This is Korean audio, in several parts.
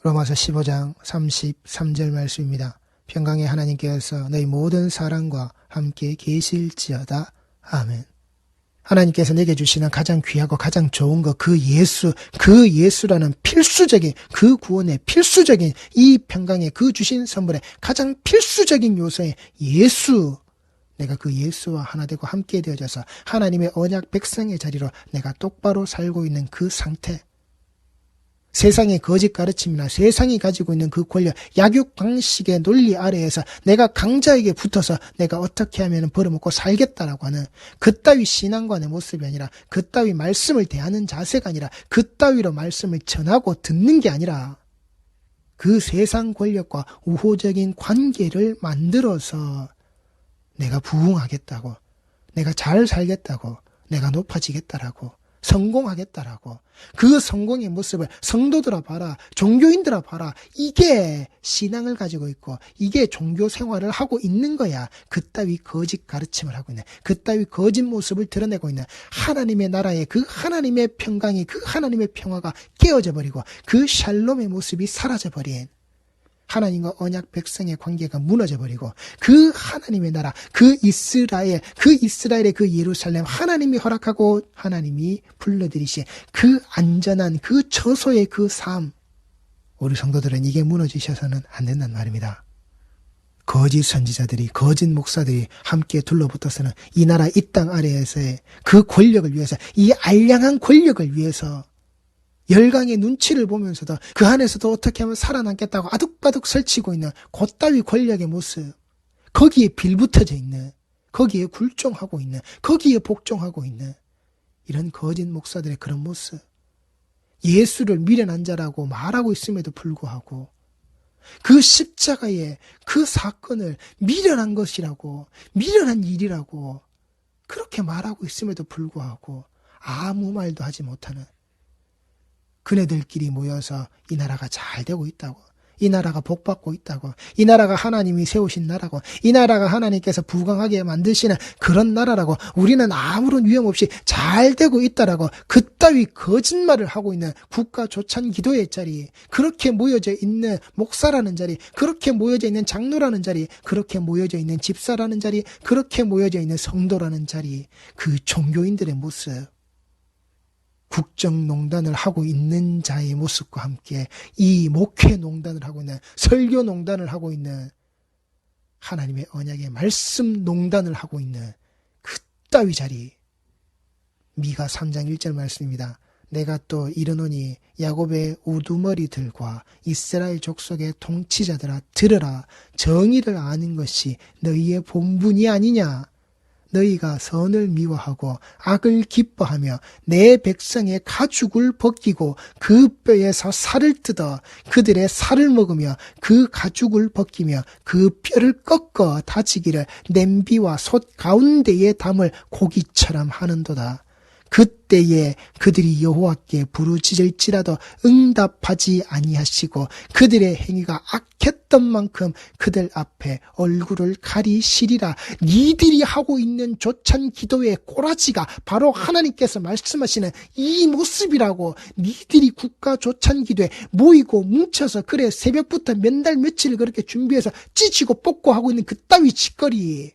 로마서 15장 33절 말씀입니다. 평강의 하나님께서 너희 모든 사랑과 함께 계실지어다. 아멘. 하나님께서 내게 주시는 가장 귀하고 가장 좋은 것, 그 예수라는 필수적인, 그 구원의 필수적인, 이 평강의 그 주신 선물의 가장 필수적인 요소의 예수. 내가 그 예수와 하나 되고 함께 되어져서 하나님의 언약 백성의 자리로 내가 똑바로 살고 있는 그 상태. 세상의 거짓 가르침이나 세상이 가지고 있는 그 권력, 약육 방식의 논리 아래에서 내가 강자에게 붙어서 내가 어떻게 하면 벌어먹고 살겠다라고 하는 그따위 신앙관의 모습이 아니라, 그따위 말씀을 대하는 자세가 아니라, 그따위로 말씀을 전하고 듣는 게 아니라, 그 세상 권력과 우호적인 관계를 만들어서 내가 부흥하겠다고, 내가 잘 살겠다고, 내가 높아지겠다라고, 성공하겠다라고, 그 성공의 모습을 성도들아 봐라, 종교인들아 봐라, 이게 신앙을 가지고 있고 이게 종교 생활을 하고 있는 거야. 그따위 거짓 가르침을 하고 있는, 그따위 거짓 모습을 드러내고 있는 하나님의 나라의 그 하나님의 평강이, 그 하나님의 평화가 깨어져 버리고 그 샬롬의 모습이 사라져 버린 하나님과 언약 백성의 관계가 무너져버리고 그 하나님의 나라, 그 이스라엘의 그 예루살렘, 하나님이 허락하고 하나님이 불러들이신 그 안전한 그 처소의 그 삶, 우리 성도들은 이게 무너지셔서는 안 된단 말입니다. 거짓 선지자들이, 거짓 목사들이 함께 둘러붙어서는 이 나라 이 땅 아래에서의 그 권력을 위해서, 이 알량한 권력을 위해서 열강의 눈치를 보면서도 그 안에서도 어떻게 하면 살아남겠다고 아득바득 설치고 있는 그따위 권력의 모습, 거기에 빌붙어져 있는, 거기에 굴종하고 있는, 거기에 복종하고 있는 이런 거짓 목사들의 그런 모습, 예수를 미련한 자라고 말하고 있음에도 불구하고 그 십자가의 그 사건을 미련한 것이라고, 미련한 일이라고 그렇게 말하고 있음에도 불구하고 아무 말도 하지 못하는 그네들끼리 모여서 이 나라가 잘 되고 있다고, 이 나라가 복받고 있다고, 이 나라가 하나님이 세우신 나라고, 이 나라가 하나님께서 부강하게 만드시는 그런 나라라고, 우리는 아무런 위험 없이 잘 되고 있다라고 그따위 거짓말을 하고 있는 국가 조찬 기도의 자리, 그렇게 모여져 있는 목사라는 자리, 그렇게 모여져 있는 장로라는 자리, 그렇게 모여져 있는 집사라는 자리, 그렇게 모여져 있는 성도라는 자리, 그 종교인들의 모습, 국정농단을 하고 있는 자의 모습과 함께 이 목회농단을 하고 있는, 설교농단을 하고 있는, 하나님의 언약의 말씀농단을 하고 있는 그따위 자리, 미가 3장 1절 말씀입니다. 내가 또 이르노니 야곱의 우두머리들과 이스라엘 족속의 통치자들아 들으라. 정의를 아는 것이 너희의 본분이 아니냐. 너희가 선을 미워하고 악을 기뻐하며 내 백성의 가죽을 벗기고 그 뼈에서 살을 뜯어 그들의 살을 먹으며 그 가죽을 벗기며 그 뼈를 꺾어 다지기를 냄비와 솥 가운데에 담을 고기처럼 하는도다. 그때에 그들이 여호와께 부르짖을지라도 응답하지 아니하시고 그들의 행위가 악했던 만큼 그들 앞에 얼굴을 가리시리라. 니들이 하고 있는 조찬 기도의 꼬라지가 바로 하나님께서 말씀하시는 이 모습이라고. 니들이 국가 조찬 기도에 모이고 뭉쳐서 그래 새벽부터 몇 달 며칠 그렇게 준비해서 찢고 뽑고 하고 있는 그따위 짓거리,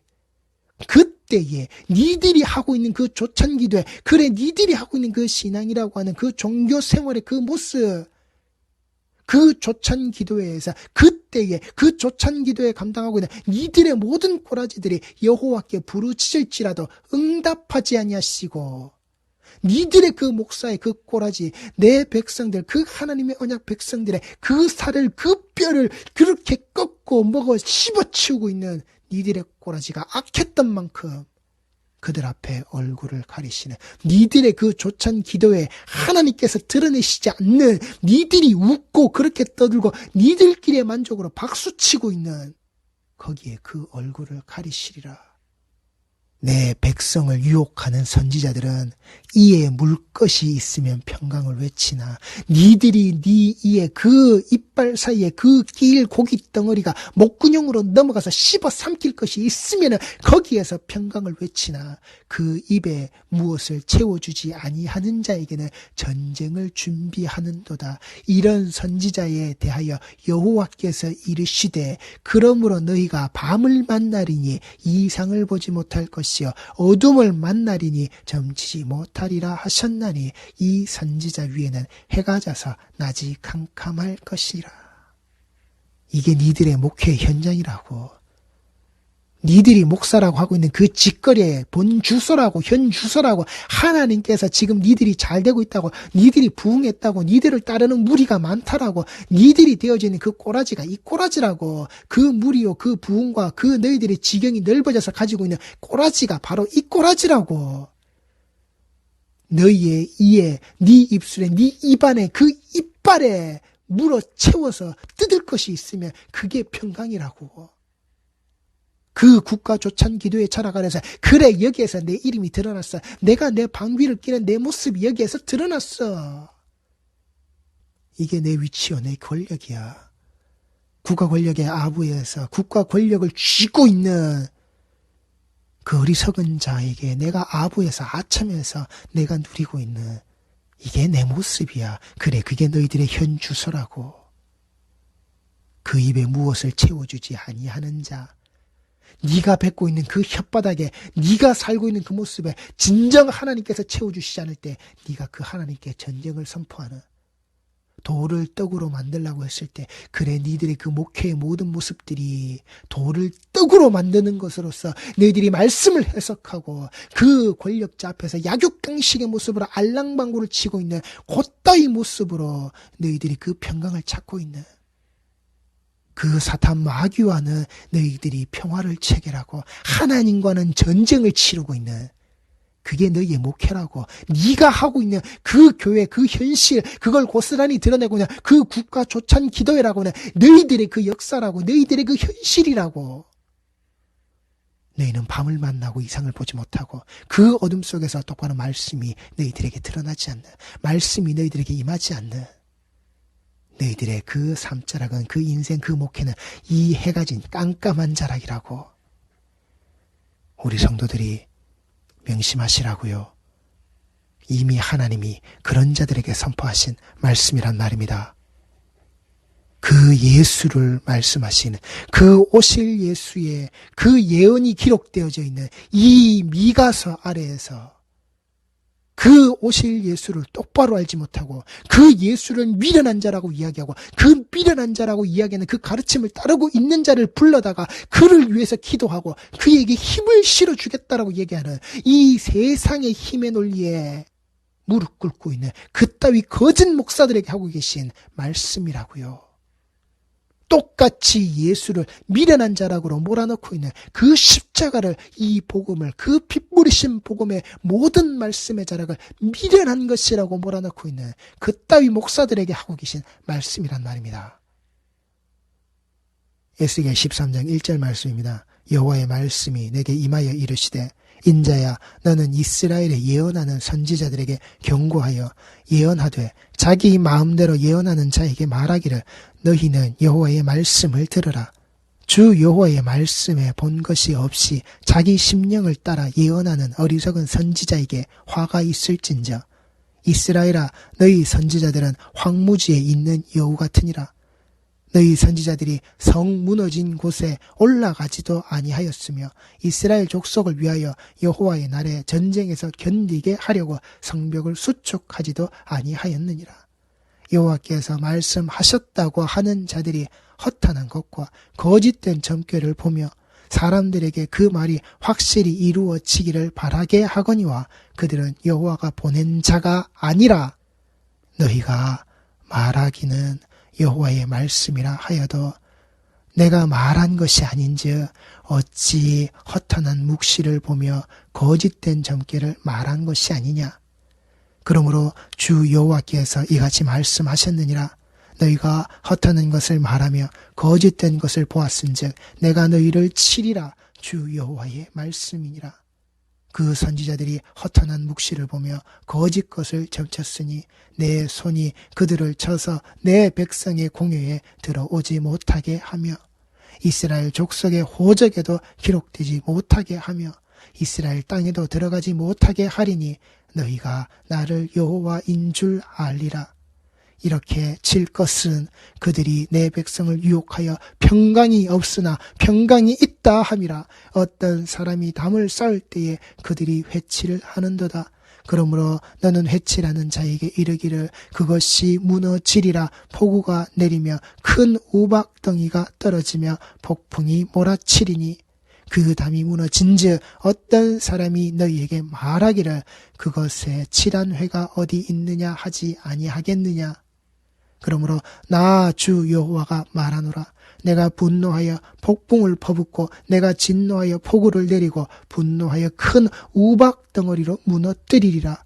그때에 니들이 하고 있는 그 조찬 기도에, 그래 니들이 하고 있는 그 신앙이라고 하는 그 종교 생활의 그 모습, 그 조찬 기도회에서 그때에 그 조찬 기도에 감당하고 있는 니들의 모든 꼬라지들이 여호와께 부르짖을지라도 응답하지 아니하시고, 니들의 그 목사의 그 꼬라지, 내 백성들, 그 하나님의 언약 백성들의 그 살을, 그 뼈를 그렇게 꺾고 먹어 씹어치우고 있는 니들의 꼬라지가 악했던 만큼 그들 앞에 얼굴을 가리시는, 니들의 그 조찬 기도에 하나님께서 드러내시지 않는, 니들이 웃고 그렇게 떠들고 니들끼리의 만족으로 박수치고 있는 거기에 그 얼굴을 가리시리라. 내 백성을 유혹하는 선지자들은 이에 물 것이 있으면 평강을 외치나 니들이 네 이에 그 이빨 사이에 그 길 고기 덩어리가 목구멍으로 넘어가서 씹어 삼킬 것이 있으면 거기에서 평강을 외치나 그 입에 무엇을 채워주지 아니하는 자에게는 전쟁을 준비하는도다. 이런 선지자에 대하여 여호와께서 이르시되 그러므로 너희가 밤을 만나리니 이상을 보지 못할 것이요 어둠을 만나리니 점치지 못하리라 하셨나니 이 선지자 위에는 해가 져서 낮이 캄캄할 것이라. 이게 니들의 목회 현장이라고. 니들이 목사라고 하고 있는 그 직거래의 본 주소라고, 현 주소라고. 하나님께서 지금 니들이 잘 되고 있다고, 니들이 부흥했다고, 니들을 따르는 무리가 많다라고, 니들이 되어지는 그 꼬라지가 이 꼬라지라고. 그 무리요, 그 부흥과 그 너희들의 지경이 넓어져서 가지고 있는 꼬라지가 바로 이 꼬라지라고. 너희의 이에, 네 입술에, 네 입안에, 그 이빨에 물어 채워서 뜯을 것이 있으면 그게 평강이라고. 그 국가 조찬 기도의 철학 아래서 그래 여기에서 내 이름이 드러났어. 내가 내 방귀를 뀌는 내 모습이 여기에서 드러났어. 이게 내 위치요, 내 권력이야. 국가 권력의 아부에서 국가 권력을 쥐고 있는 그 어리석은 자에게 내가 아부에서 아첨에서 내가 누리고 있는 이게 내 모습이야. 그래, 그게 너희들의 현 주소라고. 그 입에 무엇을 채워주지 아니하는 자, 네가 뱉고 있는 그 혓바닥에, 네가 살고 있는 그 모습에 진정 하나님께서 채워주시지 않을 때 네가 그 하나님께 전쟁을 선포하는, 돌을 떡으로 만들라고 했을 때 그래 니들의 그 목회의 모든 모습들이 돌을 떡으로 만드는 것으로서 너희들이 말씀을 해석하고 그 권력자 앞에서 약육강식의 모습으로 알랑방구를 치고 있는 곧다이 모습으로 너희들이 그 평강을 찾고 있는 그 사탄 마귀와는 너희들이 평화를 체결하고 하나님과는 전쟁을 치르고 있는 그게 너희의 목회라고. 네가 하고 있는 그 교회, 그 현실, 그걸 고스란히 드러내고 있는 그 국가 조찬 기도회라고 하는 너희들의 그 역사라고, 너희들의 그 현실이라고. 너희는 밤을 만나고 이상을 보지 못하고 그 어둠 속에서 똑바로 말씀이 너희들에게 드러나지 않는, 말씀이 너희들에게 임하지 않는 너희들의 그 삶자락은, 그 인생, 그 목회는 이 해가 진 깜깜한 자락이라고. 우리 성도들이 명심하시라고요. 이미 하나님이 그런 자들에게 선포하신 말씀이란 말입니다. 그 예수를 말씀하시는, 그 오실 예수의 그 예언이 기록되어져 있는 이 미가서 아래에서 그 오실 예수를 똑바로 알지 못하고 그 예수를 미련한 자라고 이야기하고 그 미련한 자라고 이야기하는 그 가르침을 따르고 있는 자를 불러다가 그를 위해서 기도하고 그에게 힘을 실어주겠다라고 얘기하는 이 세상의 힘의 논리에 무릎 꿇고 있는 그따위 거짓 목사들에게 하고 계신 말씀이라고요. 똑같이 예수를 미련한 자락으로 몰아넣고 있는 그 십자가를, 이 복음을, 그 핏부리신 복음의 모든 말씀의 자락을 미련한 것이라고 몰아넣고 있는 그따위 목사들에게 하고 계신 말씀이란 말입니다. 에스겔 13장 1절 말씀입니다. 여호와의 말씀이 내게 임하여 이르시되 인자야 너는 이스라엘에 예언하는 선지자들에게 경고하여 예언하되 자기 마음대로 예언하는 자에게 말하기를 너희는 여호와의 말씀을 들으라. 주 여호와의 말씀에 본 것이 없이 자기 심령을 따라 예언하는 어리석은 선지자에게 화가 있을진저 이스라엘아 너희 선지자들은 황무지에 있는 여우 같으니라. 너희 선지자들이 성 무너진 곳에 올라가지도 아니하였으며 이스라엘 족속을 위하여 여호와의 날에 전쟁에서 견디게 하려고 성벽을 수축하지도 아니하였느니라. 여호와께서 말씀하셨다고 하는 자들이 허탄한 것과 거짓된 점괘를 보며 사람들에게 그 말이 확실히 이루어지기를 바라게 하거니와 그들은 여호와가 보낸 자가 아니라 너희가 말하기는 여호와의 말씀이라 하여도 내가 말한 것이 아닌즉 어찌 허탄한 묵시를 보며 거짓된 점괘를 말한 것이 아니냐. 그러므로 주 여호와께서 이같이 말씀하셨느니라. 너희가 허탄한 것을 말하며 거짓된 것을 보았은즉 내가 너희를 치리라. 주 여호와의 말씀이니라. 그 선지자들이 허탄한 묵시를 보며 거짓 것을 점쳤으니 내 손이 그들을 쳐서 내 백성의 공회에 들어오지 못하게 하며 이스라엘 족속의 호적에도 기록되지 못하게 하며 이스라엘 땅에도 들어가지 못하게 하리니 너희가 나를 여호와인 줄 알리라. 이렇게 칠 것은 그들이 내 백성을 유혹하여 평강이 없으나 평강이 있다 함이라. 어떤 사람이 담을 쌓을 때에 그들이 회치를 하는도다. 그러므로 너는 회치라는 자에게 이르기를 그것이 무너지리라. 폭우가 내리며 큰 우박덩이가 떨어지며 폭풍이 몰아치리니 그 담이 무너진즉 어떤 사람이 너희에게 말하기를 그것에 칠한 회가 어디 있느냐 하지 아니하겠느냐. 그러므로 나 주 여호와가 말하노라. 내가 분노하여 폭풍을 퍼붓고 내가 진노하여 폭우를 내리고 분노하여 큰 우박 덩어리로 무너뜨리리라.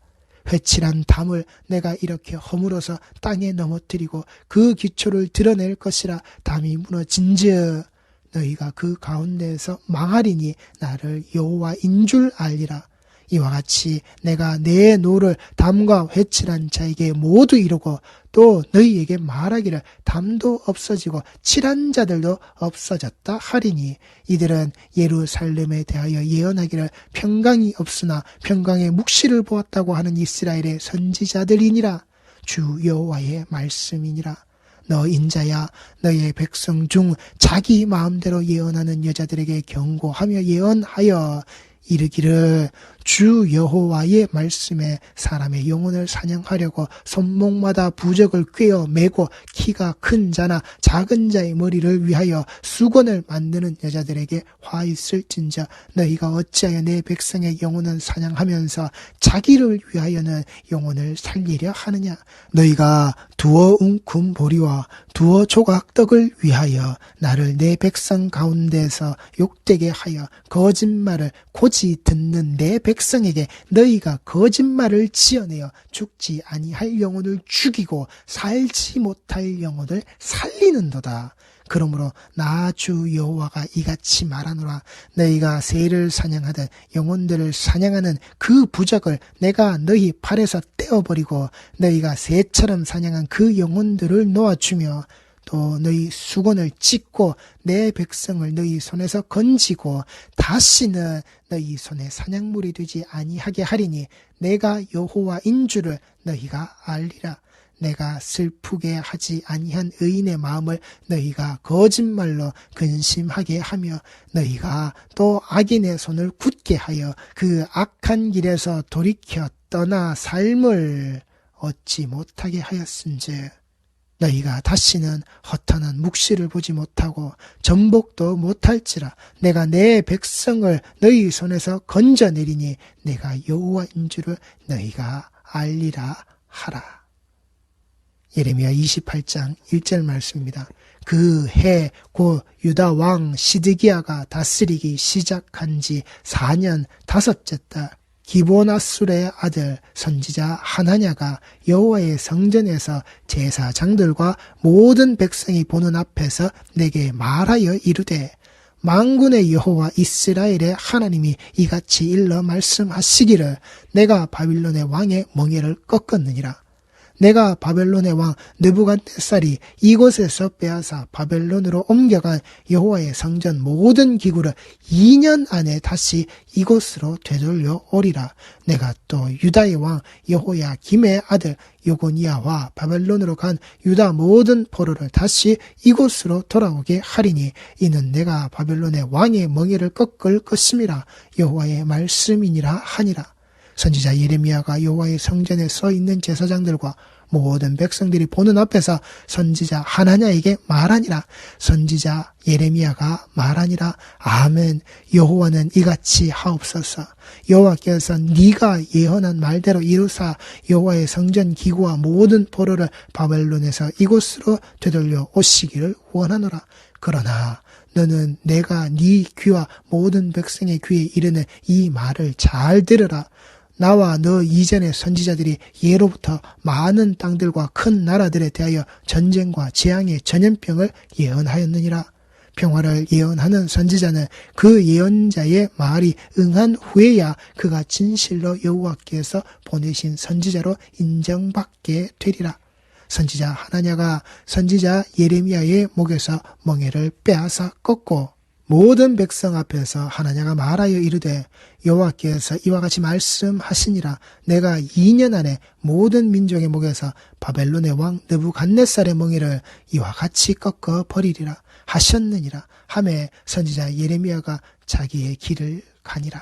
회칠한 담을 내가 이렇게 허물어서 땅에 넘어뜨리고 그 기초를 드러낼 것이라. 담이 무너진즉 너희가 그 가운데에서 망하리니 나를 여호와인 줄 알리라. 이와 같이 내가 내 노를 담과 회칠한 자에게 모두 이루고 또 너희에게 말하기를 담도 없어지고 칠한 자들도 없어졌다 하리니 이들은 예루살렘에 대하여 예언하기를 평강이 없으나 평강의 묵시를 보았다고 하는 이스라엘의 선지자들이니라. 주 여호와의 말씀이니라. 너 인자야, 너의 백성 중 자기 마음대로 예언하는 여자들에게 경고하며 예언하여 이르기를 주 여호와의 말씀에 사람의 영혼을 사냥하려고 손목마다 부적을 꿰어 매고 키가 큰 자나 작은 자의 머리를 위하여 수건을 만드는 여자들에게 화 있을진저 너희가 어찌하여 내 백성의 영혼을 사냥하면서 자기를 위하여는 영혼을 살리려 하느냐. 너희가 두어 웅큼 보리와 두어 조각떡을 위하여 나를 내 백성 가운데서 욕되게 하여 거짓말을 고지 듣는 내 백성에게 너희가 거짓말을 지어내어 죽지 아니할 영혼을 죽이고 살지 못할 영혼을 살리는도다. 그러므로 나 주 여호와가 이같이 말하노라. 너희가 새를 사냥하듯 영혼들을 사냥하는 그 부적을 내가 너희 팔에서 떼어버리고 너희가 새처럼 사냥한 그 영혼들을 놓아주며 또 너희 수건을 찢고 내 백성을 너희 손에서 건지고 다시는 너희 손에 사냥물이 되지 아니하게 하리니 내가 여호와인 줄을 너희가 알리라. 내가 슬프게 하지 아니한 의인의 마음을 너희가 거짓말로 근심하게 하며 너희가 또 악인의 손을 굳게 하여 그 악한 길에서 돌이켜 떠나 삶을 얻지 못하게 하였은즉 너희가 다시는 허탄한 묵시를 보지 못하고 전복도 못할지라. 내가 내 백성을 너희 손에서 건져내리니 내가 여호와인 줄을 너희가 알리라 하라. 예레미야 28장 1절 말씀입니다. 그 해 곧 유다 왕 시드기야가 다스리기 시작한 지 4년 5째 달 기브오나술의 아들 선지자 하나냐가 여호와의 성전에서 제사장들과 모든 백성이 보는 앞에서 내게 말하여 이르되 만군의 여호와 이스라엘의 하나님이 이같이 일러 말씀하시기를 내가 바빌론의 왕의 멍에를 꺾었느니라. 내가 바벨론의 왕 느부갓네살이 이곳에서 빼앗아 바벨론으로 옮겨간 여호와의 성전 모든 기구를 2년 안에 다시 이곳으로 되돌려 오리라. 내가 또 유다의 왕 여호야김의 아들 요고니아와 바벨론으로 간 유다 모든 포로를 다시 이곳으로 돌아오게 하리니 이는 내가 바벨론의 왕의 멍에를 꺾을 것임이라. 여호와의 말씀이니라 하니라. 선지자 예레미야가 여호와의 성전에 서 있는 제사장들과 모든 백성들이 보는 앞에서 선지자 하나냐에게 말하니라. 선지자 예레미야가 말하니라. 아멘. 여호와는 이같이 하옵소서. 여호와께서 네가 예언한 말대로 이루사 여호와의 성전 기구와 모든 포로를 바벨론에서 이곳으로 되돌려 오시기를 원하노라. 그러나 너는 내가 네 귀와 모든 백성의 귀에 이르는 이 말을 잘 들으라. 나와 너 이전의 선지자들이 예로부터 많은 땅들과 큰 나라들에 대하여 전쟁과 재앙의 전염병을 예언하였느니라. 평화를 예언하는 선지자는 그 예언자의 말이 응한 후에야 그가 진실로 여호와께서 보내신 선지자로 인정받게 되리라. 선지자 하나냐가 선지자 예레미야의 목에서 멍에를 빼앗아 꺾고 모든 백성 앞에서 하나냐가 말하여 이르되 여호와께서 이와 같이 말씀하시니라. 내가 2년 안에 모든 민족의 목에서 바벨론의 왕 느부갓네살의 멍에를 이와 같이 꺾어 버리리라 하셨느니라 하매 선지자 예레미야가 자기의 길을 가니라.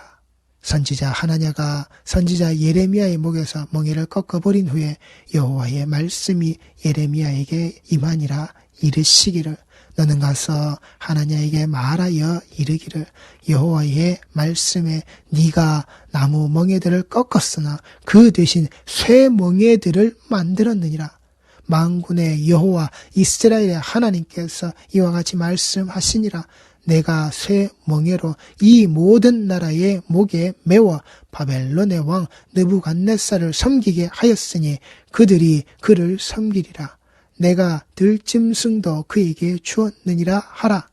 선지자 하나냐가 선지자 예레미야의 목에서 멍에를 꺾어버린 후에 여호와의 말씀이 예레미야에게 임하니라. 이르시기를 너는 가서 하나냐에게 말하여 이르기를 여호와의 말씀에 네가 나무 멍에들을 꺾었으나 그 대신 쇠 멍에들을 만들었느니라. 만군의 여호와 이스라엘의 하나님께서 이와 같이 말씀하시니라. 내가 쇠 멍에로 이 모든 나라의 목에 메워 바벨론의 왕 느부갓네살을 섬기게 하였으니 그들이 그를 섬기리라. 내가 들짐승도 그에게 주었느니라 하라.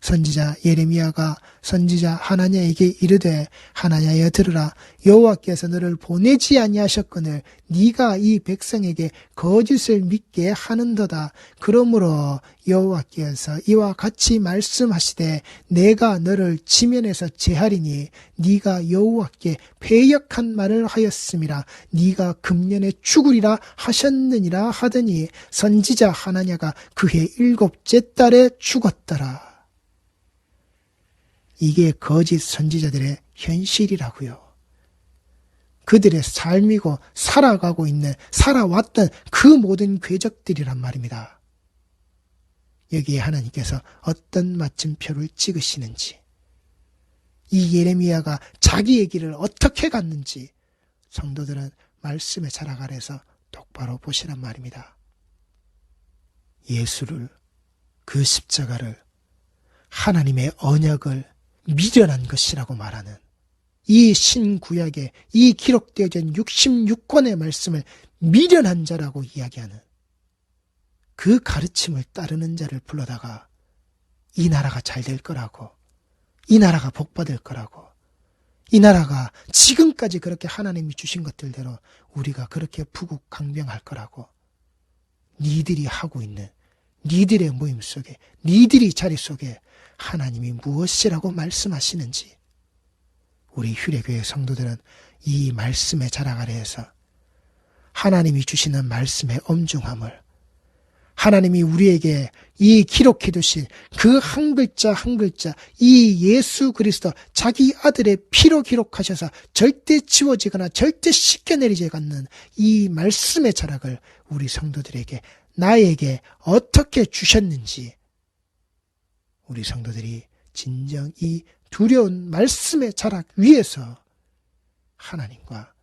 선지자 예레미야가 선지자 하나냐에게 이르되 하나냐여 들으라. 여호와께서 너를 보내지 아니하셨거늘 네가 이 백성에게 거짓을 믿게 하는도다. 그러므로 여호와께서 이와 같이 말씀하시되 내가 너를 지면에서 제하리니 네가 여호와께 패역한 말을 하였음이라. 네가 금년에 죽으리라 하셨느니라 하더니 선지자 하나냐가 그해 7째 달에 죽었더라. 이게 거짓 선지자들의 현실이라고요. 그들의 삶이고 살아가고 있는 살아왔던 그 모든 궤적들이란 말입니다. 여기에 하나님께서 어떤 마침표를 찍으시는지, 이 예레미야가 자기의 길을 어떻게 갔는지 성도들은 말씀의 자락 아래서 똑바로 보시란 말입니다. 예수를, 그 십자가를, 하나님의 언약을 미련한 것이라고 말하는 이 신구약의 이 기록되어진 66권의 말씀을 미련한 자라고 이야기하는 그 가르침을 따르는 자를 불러다가 이 나라가 잘 될 거라고, 이 나라가 복받을 거라고, 이 나라가 지금까지 그렇게 하나님이 주신 것들대로 우리가 그렇게 부국강병할 거라고, 니들이 하고 있는 니들의 모임 속에, 니들이 자리 속에 하나님이 무엇이라고 말씀하시는지 우리 휴례교회 성도들은 이 말씀의 자락 아래에서 하나님이 주시는 말씀의 엄중함을, 하나님이 우리에게 이 기록해 두신 그 한 글자 한 글자, 이 예수 그리스도 자기 아들의 피로 기록하셔서 절대 지워지거나 절대 씻겨내리지 않는 이 말씀의 자락을 우리 성도들에게, 나에게 어떻게 주셨는지 우리 성도들이 진정 이 두려운 말씀의 자락 위에서 하나님과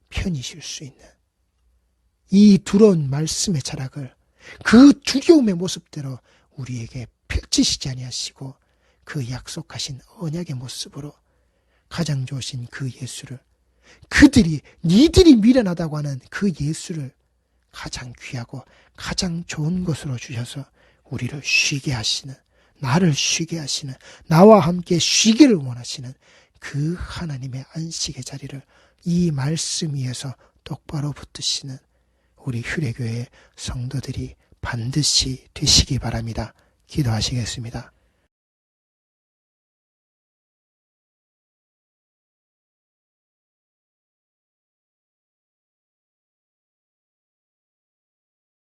편히 쉴 수 있는 이 두려운 말씀의 자락을 그 두려움의 모습대로 우리에게 펼치시지 아니하시고 그 약속하신 언약의 모습으로 가장 좋으신 그 예수를, 그들이 니들이 미련하다고 하는 그 예수를 가장 귀하고 가장 좋은 것으로 주셔서 우리를 쉬게 하시는, 나를 쉬게 하시는, 나와 함께 쉬기를 원하시는 그 하나님의 안식의 자리를 이 말씀 위에서 똑바로 붙드시는 우리 휴례교회 성도들이 반드시 되시기 바랍니다. 기도하시겠습니다.